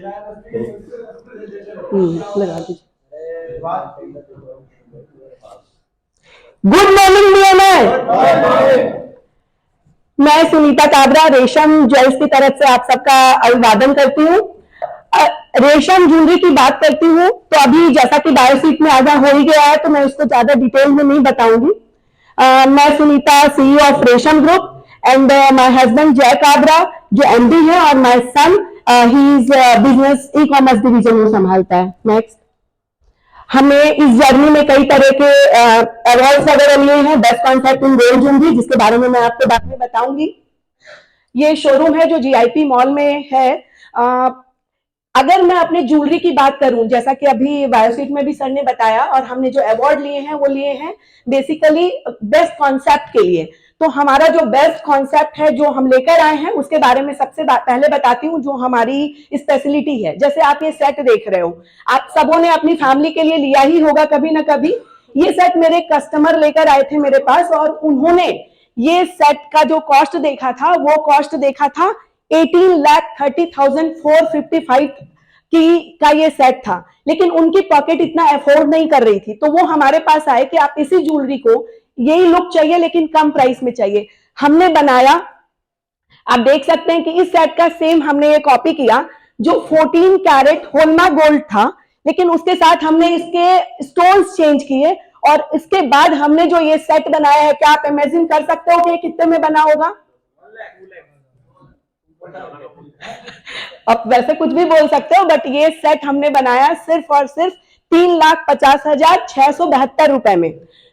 लगा दीजिए। Good morning dear. मैं सुनीता काबरा रेशम ज्वेल्स की तरफ से आप सबका अभिवादन करती हूँ। रेशम ज्वेलरी की बात करती हूँ तो अभी जैसा कि बायोशीट में आधा हो ही गया है तो मैं उसको ज्यादा डिटेल में नहीं बताऊंगी। मैं सुनीता सीईओ ऑफ रेशम ग्रुप एंड माय हस्बैंड जय काबरा जो एमडी है और my son he is business e commerce division में संभालता है। नेक्स्ट, हमने इस जर्नी में कई तरह के अवार्ड्स वगैरह लिए हैं। Best concept in gold jewellery जिसके बारे में मैं आपको बाद में बताऊंगी। ये शोरूम है जो जीआईपी मॉल में है। अगर मैं अपने ज्वेलरी की बात करूं, जैसा कि अभी बायोशीट में भी सर ने बताया, और हमने जो अवार्ड लिए हैं वो लिए हैं बेसिकली बेस्ट कॉन्सेप्ट के लिए। तो हमारा जो बेस्ट कॉन्सेप्ट है जो हम लेकर आए हैं उसके बारे में सबसे पहले बताती हूँ जो हमारी स्पेशलिटी है। जैसे आप ये सेट देख रहे हो, आप सबों ने अपनी फैमिली के लिए लिया ही होगा कभी ना कभी। ये सेट मेरे कस्टमर लेकर आए थे मेरे पास और उन्होंने ये सेट का जो कॉस्ट देखा था वो कॉस्ट देखा था 18,30,455 की का ये सेट था, लेकिन उनकी पॉकेट इतना अफोर्ड नहीं कर रही थी। तो वो हमारे पास आए कि आप इसी ज्वेलरी को यही लुक चाहिए लेकिन कम प्राइस में चाहिए। हमने बनाया, आप देख सकते हैं कि इस सेट का सेम हमने ये कॉपी किया जो 14 कैरेट होलमार्क गोल्ड था, लेकिन उसके साथ हमने इसके स्टोन्स चेंज किए और इसके बाद हमने जो ये सेट बनाया है, क्या आप इमेजिन कर सकते हो कि कितने में बना होगा? अब वैसे कुछ भी बोल सकते हो, बट ये सेट हमने बनाया सिर्फ और सिर्फ 3,50,672 रुपए में।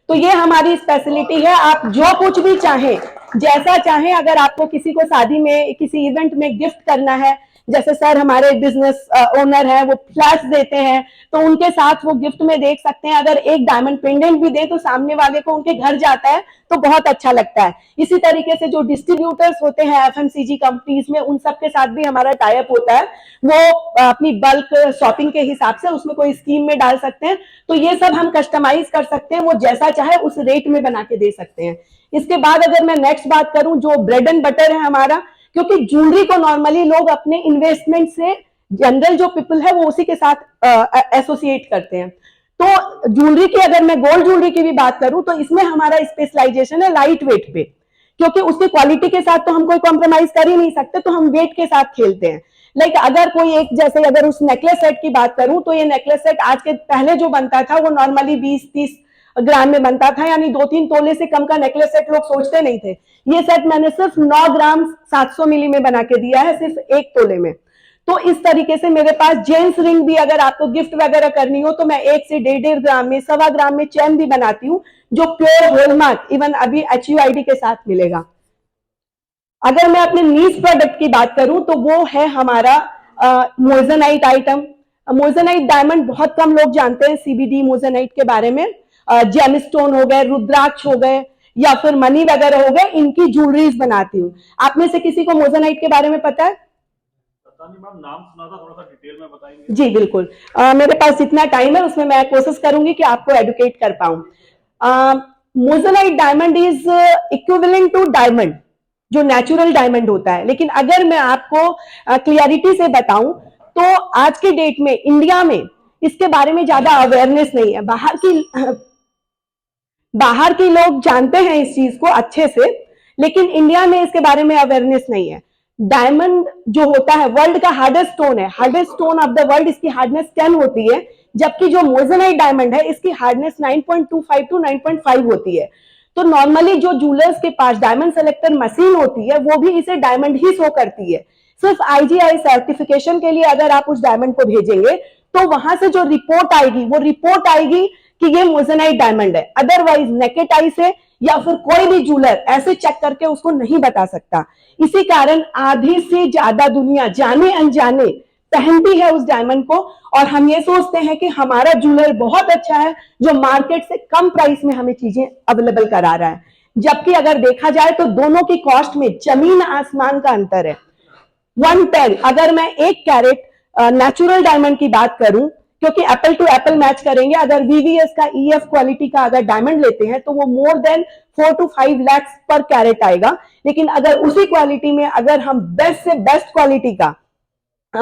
तो ये हमारी स्पेशलिटी है। आप जो कुछ भी चाहें, जैसा चाहें, अगर आपको किसी को शादी में किसी इवेंट में गिफ्ट करना है, जैसे सर हमारे बिजनेस ओनर है, वो फ्लैश देते हैं तो उनके साथ वो गिफ्ट में देख सकते हैं। अगर एक डायमंड पेंडेंट भी दे तो सामने वाले को उनके घर जाता है तो बहुत अच्छा लगता है। इसी तरीके से जो डिस्ट्रीब्यूटर्स होते हैं एफएमसीजी कंपनीज में, उन सब के साथ भी हमारा टाई अप होता है। वो अपनी बल्क शॉपिंग के हिसाब से उसमें कोई स्कीम में डाल सकते हैं, तो ये सब हम कस्टमाइज कर सकते हैं। वो जैसा चाहे उस रेट में बना के दे सकते हैं। इसके बाद अगर मैं नेक्स्ट बात करूं, जो ब्रेड एंड बटर है हमारा, क्योंकि ज्वेलरी को नॉर्मली लोग अपने इन्वेस्टमेंट से, जनरल जो पीपल है वो उसी के साथ एसोसिएट करते हैं। तो ज्वेलरी की, अगर मैं गोल्ड ज्वेलरी की भी बात करूं तो इसमें हमारा स्पेशलाइजेशन है लाइट वेट पे, क्योंकि उसकी क्वालिटी के साथ तो हम कोई कॉम्प्रोमाइज कर ही नहीं सकते, तो हम वेट के साथ खेलते हैं। लाइक अगर कोई एक, जैसे अगर उस नेकलेस सेट की बात करूं तो ये नेकलेस सेट आज के पहले जो बनता था वो नॉर्मली 20-30 ग्राम में बनता था, यानी 2-3 तोले से कम का नेकलेस सेट लोग सोचते नहीं थे। ये सेट मैंने सिर्फ 9 ग्राम 700 मिली में बना के दिया है, सिर्फ 1 तोले में। तो इस तरीके से मेरे पास जेंट्स रिंग भी अगर आपको गिफ्ट वगैरह करनी हो तो मैं 1 से 1.5 ग्राम में, 1.25 ग्राम में चैन भी बनाती हूँ जो प्योर होलमार्क, इवन अभी HUID के साथ मिलेगा। अगर मैं अपने नीश प्रोडक्ट की बात करूं तो वो है हमारा मोजेनाइट आइटम। मोजेनाइट डायमंड बहुत कम लोग जानते हैं CBD मोजेनाइट के बारे में। जेमस्टोन हो गए, रुद्राक्ष हो गए, या फिर मनी वगैरह हो गए, इनकी ज्वेलरीज बनाती हूँ। आप में से किसी को मोजेनाइट के बारे में पता है? पता नहीं मैम, नाम सुना था, थोड़ा सा डिटेल में बताएंगे? जी बिल्कुल। मेरे पास जितना टाइम है उसमें मैं कोशिश करूंगी कि आपको एडुकेट कर पाऊं। Moissanite diamond is equivalent to diamond, जो नेचुरल डायमंड होता है। लेकिन अगर मैं आपको क्लियरिटी से बताऊं तो आज के डेट में इंडिया में इसके बारे में ज्यादा अवेयरनेस नहीं है। बाहर के लोग जानते हैं इस चीज को अच्छे से, लेकिन इंडिया में इसके बारे में अवेयरनेस नहीं है। डायमंड जो होता है वर्ल्ड का हार्डेस्ट स्टोन है, hardest stone of the world. इसकी हार्डनेस 10 होती है, जबकि जो मोजेनाइट डायमंड है इसकी हार्डनेस 9.25 टू 9.5 होती है। तो नॉर्मली जो जूलर्स के पास डायमंड सेलेक्टर मशीन होती है वो भी इसे डायमंड ही शो करती है। सिर्फ IGI सर्टिफिकेशन के लिए अगर आप उस डायमंड को भेजेंगे तो वहां से जो रिपोर्ट आएगी वो रिपोर्ट आएगी कि ये मोजेनाइट डायमंड है। अदरवाइज नेकेड आई से या फिर कोई भी जूलर ऐसे चेक करके उसको नहीं बता सकता। इसी कारण आधी से ज्यादा दुनिया जाने अनजाने पहनती है उस डायमंड को, और हम ये सोचते हैं कि हमारा जूलर बहुत अच्छा है जो मार्केट से कम प्राइस में हमें चीजें अवेलेबल करा रहा है। जबकि अगर देखा जाए तो दोनों की कॉस्ट में जमीन आसमान का अंतर है। 110, अगर मैं 1 कैरेट नेचुरल डायमंड की बात करूं, क्योंकि एप्पल टू एप्पल मैच करेंगे, अगर VVS का EF क्वालिटी का अगर डायमंड लेते हैं तो वो मोर देन 4 to 5 लाख पर कैरेट आएगा। लेकिन अगर उसी क्वालिटी में अगर हम बेस्ट से बेस्ट क्वालिटी का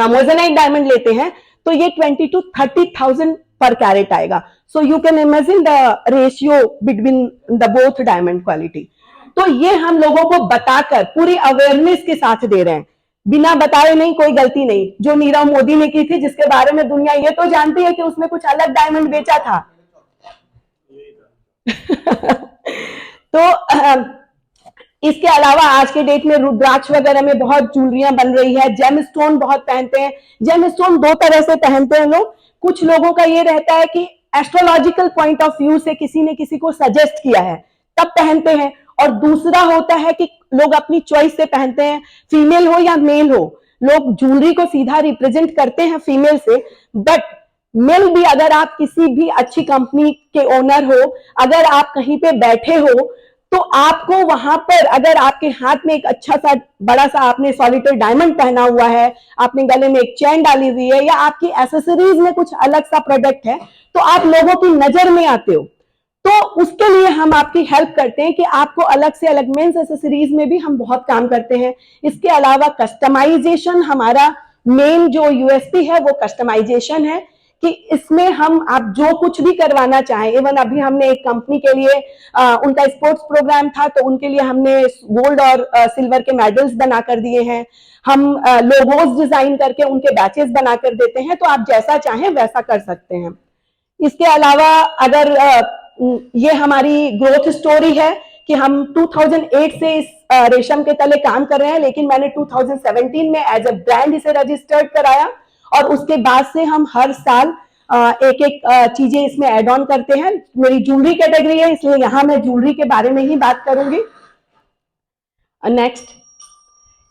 मोजेनाइट डायमंड लेते हैं तो ये 20 to 30,000 पर कैरेट आएगा. So you can imagine the ratio between the both diamond quality. तो ये हम लोगों को बताकर पूरी अवेयरनेस के साथ दे रहे हैं, बिना बताए नहीं, कोई गलती नहीं. जो नीरव मोदी ने की थी, जिसके बारे में दुनिया ये तो जानती है कि उसने कुछ अलग डायमंड बेचा था. तो इसके अलावा आज के डेट में रुद्राक्ष वगैरह में बहुत ज्वेलरियां बन रही है. जेम स्टोन बहुत पहनते हैं. जेम स्टोन दो तरह से पहनते हैं लोग. कुछ लोगों का ये रहता है कि एस्ट्रोलॉजिकल पॉइंट ऑफ व्यू से किसी ने किसी को सजेस्ट किया है तब पहनते हैं, और दूसरा होता है कि लोग अपनी चॉइस से पहनते हैं, फीमेल हो या मेल हो. लोग ज्वेलरी को सीधा रिप्रेजेंट करते हैं फीमेल से, बट मेल भी, अगर आप किसी भी अच्छी कंपनी के ओनर हो, अगर आप कहीं पे बैठे हो, तो आपको वहां पर अगर आपके हाथ में एक अच्छा सा बड़ा सा आपने सॉलिटेड डायमंड पहना हुआ है, आपने गले में एक चेन डाली हुई है, या आपकी एसेसरीज में कुछ अलग सा प्रोडक्ट है, तो आप लोगों की नजर में आते हो. तो उसके लिए हम आपकी हेल्प करते हैं कि आपको अलग से अलग मेंस एसेसरीज में भी हम बहुत काम करते हैं. इसके अलावा कस्टमाइजेशन, हमारा मेन जो यूएसपी है वो कस्टमाइजेशन है, कि इसमें हम आप जो कुछ भी करवाना चाहें. इवन अभी हमने एक कंपनी के लिए उनका स्पोर्ट्स प्रोग्राम था, तो उनके लिए हमने गोल्ड और सिल्वर के मेडल्स बना कर दिए हैं. हम लोगोस डिजाइन करके उनके बैचेस बना कर देते हैं. तो आप जैसा चाहें वैसा कर सकते हैं. इसके अलावा अगर ये हमारी ग्रोथ स्टोरी है कि हम 2008 से इस रेशम के तले काम कर रहे हैं, लेकिन मैंने 2017 में एज अ ब्रांड इसे रजिस्टर्ड कराया, और उसके बाद से हम हर साल एक एक चीजें इसमें ऐड ऑन करते हैं. मेरी ज्वेलरी कैटेगरी है, इसलिए यहां मैं ज्वेलरी के बारे में ही बात करूंगी. नेक्स्ट,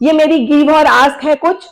ये मेरी गिव और आस्क है कुछ.